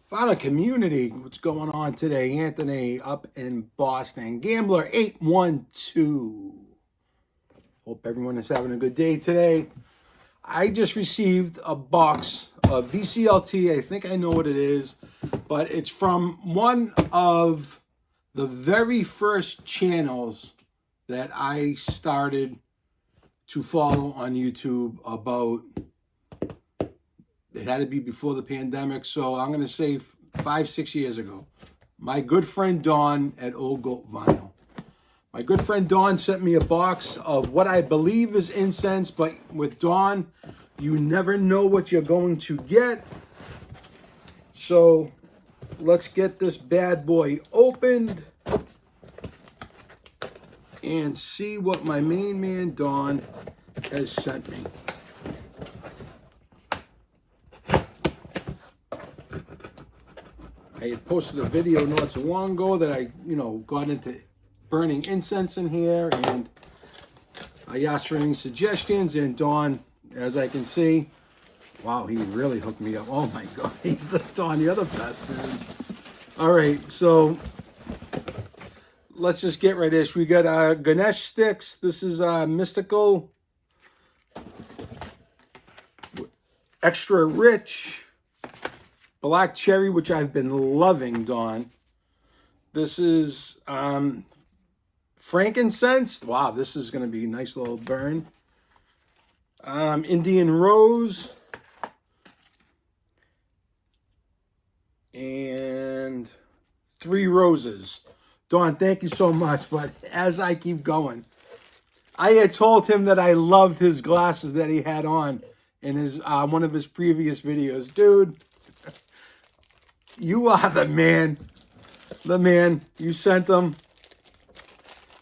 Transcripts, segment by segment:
Final community, what's going on today? Anthony up in Boston. Gambler 812. Hope everyone is having a good day today. I just received a box of VCLT. I think I know what it is, but it's from one of the very first channels that I started to follow on YouTube about. It had to be before the pandemic, so I'm going to say 5-6 years ago. My good friend Dawn at Old Goat Vinyl. My good friend Dawn sent me a box of what I believe is incense, but with Dawn, you never know what you're going to get. So let's get this bad boy opened and see what my main man Dawn has sent me. I had posted a video not too long ago that I, got into burning incense in here, and I asked for any suggestions, and Dawn, as I can see, wow, he really hooked me up. Oh my God, he's the Dawn, the other best, man. All right, so let's just get right at this. We got Ganesh sticks. This is mystical, extra rich. Black cherry, which I've been loving, Dawn. This is frankincense. Wow, this is going to be a nice little burn. Indian rose. And 3 roses. Dawn, thank you so much. But as I keep going, I had told him that I loved his glasses that he had on in his one of his previous videos. Dude, you are the man. The man. You sent them.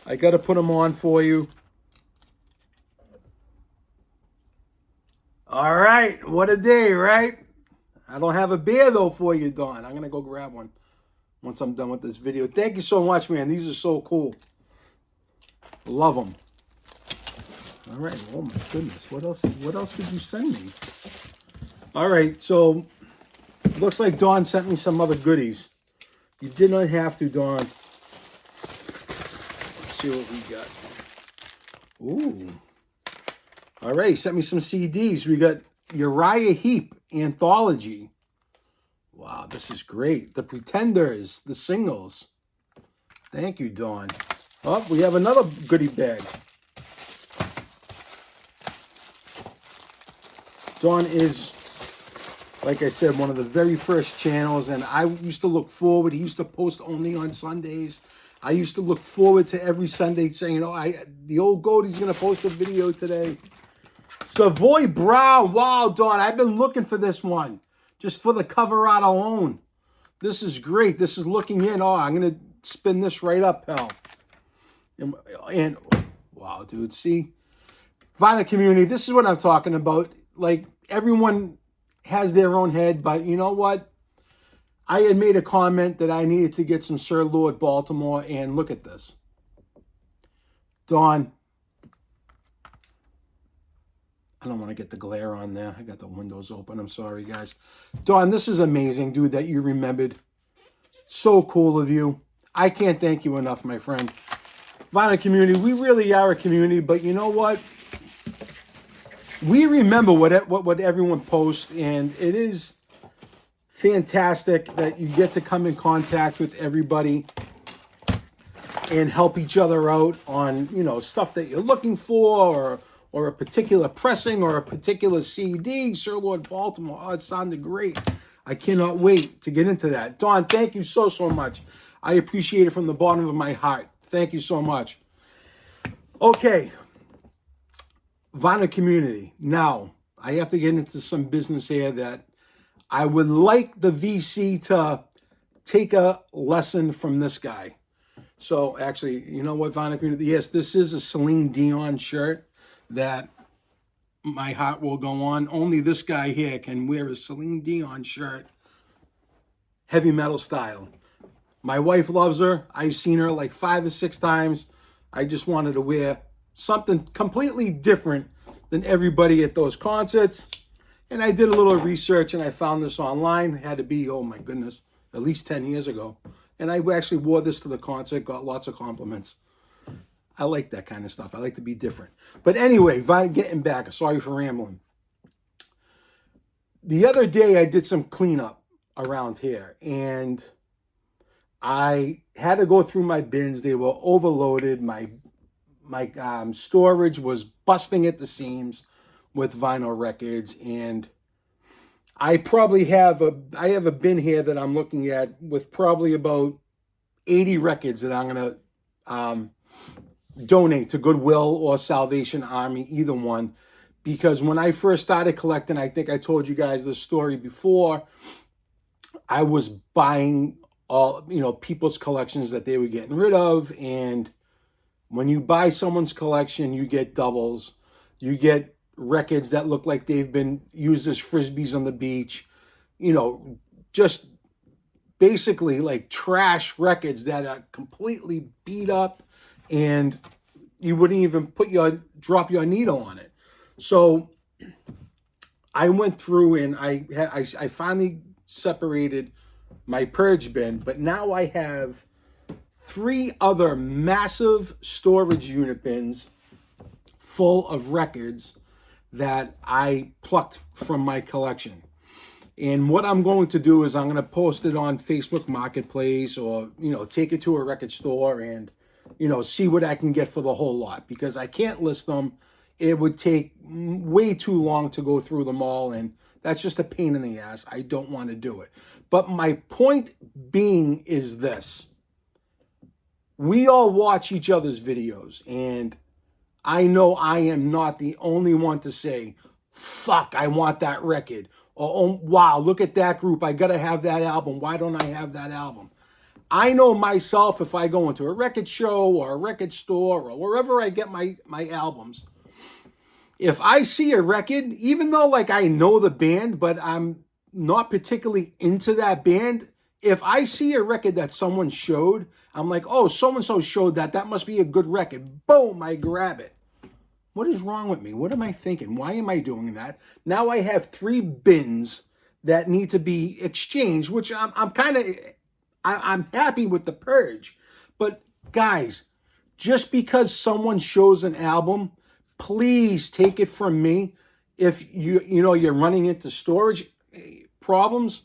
I got to put them on for you. All right. What a day, right? I don't have a beer, though, for you, Dawn. I'm going to go grab one once I'm done with this video. Thank you so much, man. These are so cool. Love them. All right. Oh, my goodness. What else did you send me? All right. So looks like Dawn sent me some other goodies. You did not have to, Dawn. Let's see what we got. Ooh. All right, sent me some CDs. We got Uriah Heep Anthology. Wow, this is great. The Pretenders, the singles. Thank you, Dawn. Oh, we have another goodie bag. Dawn is, like I said, one of the very first channels, and I used to look forward. He used to post only on Sundays. I used to look forward to every Sunday saying, the old goat, he's going to post a video today. Savoy Brown. Wow, Dawn, I've been looking for this one just for the cover art alone. This is great. This is looking in. Oh, I'm going to spin this right up, pal. And wow, dude, see? Vinyl community, this is what I'm talking about. Like, everyone has their own head, but you know what? I had made a comment that I needed to get some Sir Lord Baltimore, and look at this. Dawn, I don't want to get the glare on there. I got the windows open. I'm sorry, guys. Dawn, this is amazing, dude, that you remembered. So cool of you. I can't thank you enough, my friend. Vinyl community, we really are a community, but you know what? We remember what everyone posts, and it is fantastic that you get to come in contact with everybody and help each other out on, stuff that you're looking for, or a particular pressing or a particular CD. Sir Lord Baltimore, oh, it sounded great. I cannot wait to get into that. Dawn, thank you so much. I appreciate it from the bottom of my heart. Thank you so much. Okay. Vinyl community. Now, I have to get into some business here that I would like the VC to take a lesson from this guy. So, actually, you know what, Vinyl community? Yes, this is a Celine Dion shirt that my heart will go on. Only this guy here can wear a Celine Dion shirt, heavy metal style. My wife loves her. I've seen her like 5 or 6 times. I just wanted to wear something completely different than everybody at those concerts. And I did a little research and I found this online. It had to be, oh my goodness, at least 10 years ago. And I actually wore this to the concert, got lots of compliments. I like that kind of stuff. I like to be different. But anyway, getting back, sorry for rambling. The other day I did some cleanup around here and I had to go through my bins. They were overloaded. My storage was busting at the seams with vinyl records, and I probably have a bin here that I'm looking at with probably about 80 records that I'm gonna donate to Goodwill or Salvation Army, either one, because when I first started collecting, I think I told you guys this story before, I was buying all, people's collections that they were getting rid of. And when you buy someone's collection, you get doubles. You get records that look like they've been used as frisbees on the beach. Just basically like trash records that are completely beat up and you wouldn't even drop your needle on it. So I went through and I finally separated my purge bin, but now I have 3 other massive storage unit bins full of records that I plucked from my collection. And what I'm going to do is I'm going to post it on Facebook Marketplace or, take it to a record store and, see what I can get for the whole lot, because I can't list them. It would take way too long to go through them all, and that's just a pain in the ass. I don't want to do it. But my point being is this. We all watch each other's videos, and I know I am not the only one to say, fuck, I want that record. Or, oh, wow, look at that group. I got to have that album. Why don't I have that album? I know myself, if I go into a record show or a record store or wherever I get my albums, if I see a record, even though like I know the band, but I'm not particularly into that band, if I see a record that someone showed, I'm like, oh, so-and-so showed that. That must be a good record. Boom, I grab it. What is wrong with me? What am I thinking? Why am I doing that? Now I have 3 bins that need to be exchanged, which I'm happy with the purge. But guys, just because someone shows an album, please take it from me. If you're running into storage problems,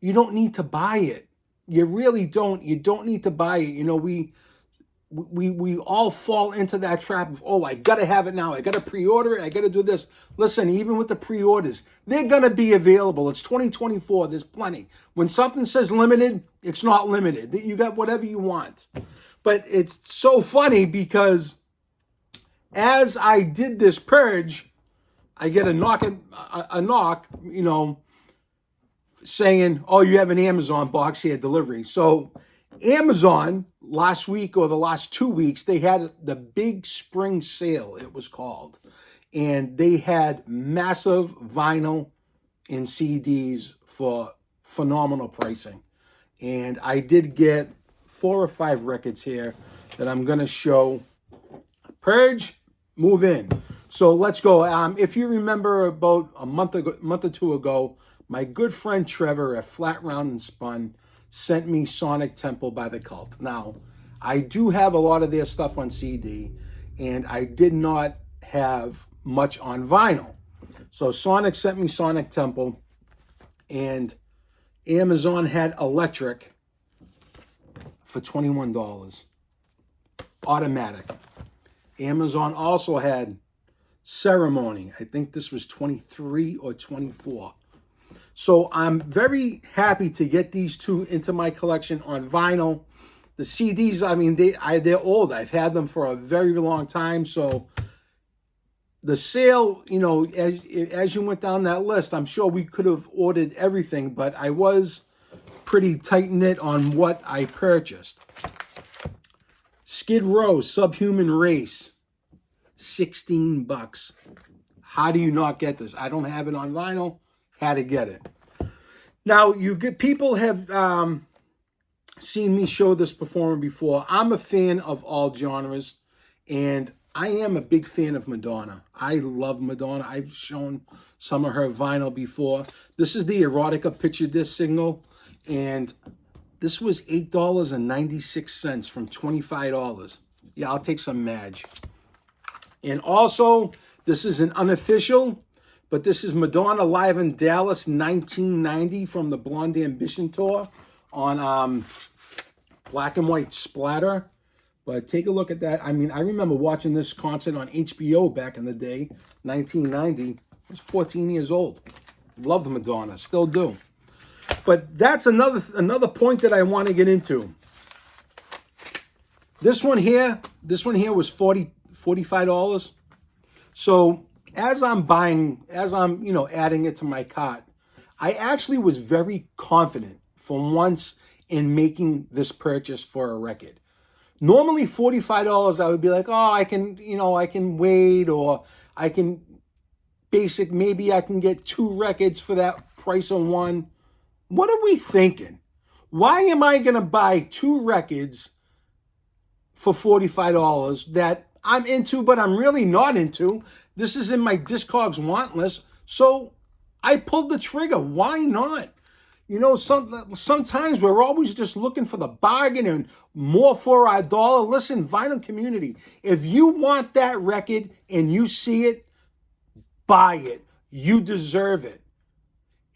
you don't need to buy it. You really don't. You don't need to buy it. We all fall into that trap of, oh, I got to have it now. I got to pre-order it. I got to do this. Listen, even with the pre-orders, they're going to be available. It's 2024. There's plenty. When something says limited, it's not limited. You got whatever you want. But it's so funny because as I did this purge, I get a knock, saying, oh, you have an Amazon box here, delivery. So Amazon, last week or the last 2 weeks, they had the big spring sale, it was called. And they had massive vinyl and CDs for phenomenal pricing. And I did get 4 or 5 records here that I'm going to show. Purge, move in. So let's go. If you remember about a month or 2 ago, my good friend Trevor at Flat Round and Spun sent me Sonic Temple by The Cult. Now, I do have a lot of their stuff on CD, and I did not have much on vinyl. So Sonic sent me Sonic Temple, and Amazon had Electric for $21. Automatic. Amazon also had Ceremony. I think this was 23 or 24. So I'm very happy to get these 2 into my collection on vinyl. The CDs, I mean, they're old. I've had them for a very long time. So the sale, as you went down that list, I'm sure we could have ordered everything, but I was pretty tight-knit on what I purchased. Skid Row, Subhuman Race, $16. How do you not get this? I don't have it on vinyl. Had to get it. Now, people have seen me show this performer before. I'm a fan of all genres, and I am a big fan of Madonna. I love Madonna. I've shown some of her vinyl before. This is the Erotica picture disc single, and this was $8.96 from $25. Yeah, I'll take some Madge. And also, this is an unofficial, but this is Madonna live in Dallas 1990 from the Blonde Ambition tour on black and white splatter. But take a look at that. I mean, I remember watching this concert on HBO back in the day, 1990. I was 14 years old. Loved Madonna, still do. But that's another point that I want to get into. This one here was $45. So as I'm adding it to my cart, I actually was very confident for once in making this purchase for a record. Normally $45, I would be like, oh, I can wait, or maybe I can get 2 records for that price of one. What are we thinking? Why am I going to buy 2 records for $45 that I'm into, but I'm really not into? This is in my Discogs want list, so I pulled the trigger. Why not? Sometimes we're always just looking for the bargain and more for our dollar. Listen, vinyl community, if you want that record and you see it, buy it. You deserve it.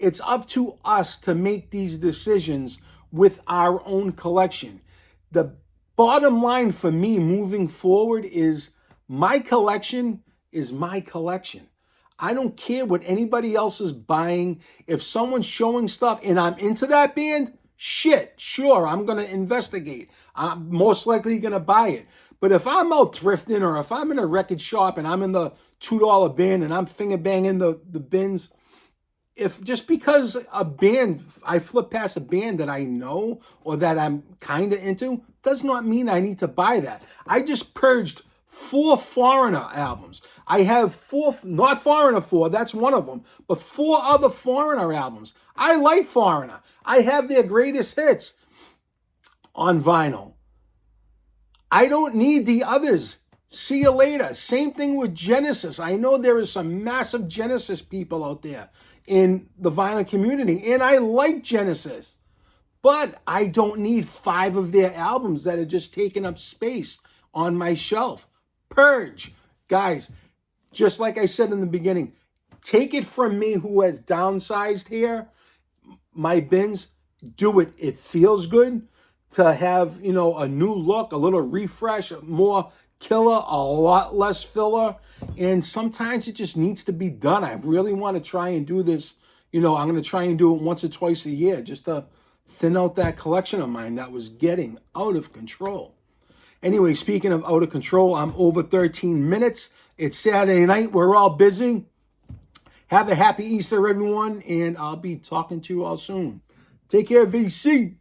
It's up to us to make these decisions with our own collection. The bottom line for me moving forward is my collection is my collection. I don't care what anybody else is buying. If someone's showing stuff and I'm into that band, sure, I'm going to investigate. I'm most likely going to buy it. But if I'm out thrifting, or if I'm in a record shop and I'm in the $2 bin and I'm finger banging the bins, if just because I flip past a band that I know or that I'm kind of into, does not mean I need to buy that. I just purged 4 Foreigner albums. I have 4, not Foreigner 4, that's one of them, but 4 other Foreigner albums. I like Foreigner. I have their greatest hits on vinyl. I don't need the others. See you later. Same thing with Genesis. I know there is some massive Genesis people out there in the vinyl community, and I like Genesis, but I don't need 5 of their albums that are just taking up space on my shelf. Purge. Guys, just like I said in the beginning, take it from me who has downsized here, my bins, do it. It feels good to have, a new look, a little refresh, more killer, a lot less filler. And sometimes it just needs to be done. I really want to try and do this. I'm going to try and do it once or twice a year just to thin out that collection of mine that was getting out of control. Anyway, speaking of out of control, I'm over 13 minutes. It's Saturday night. We're all busy. Have a happy Easter, everyone, and I'll be talking to you all soon. Take care, VC.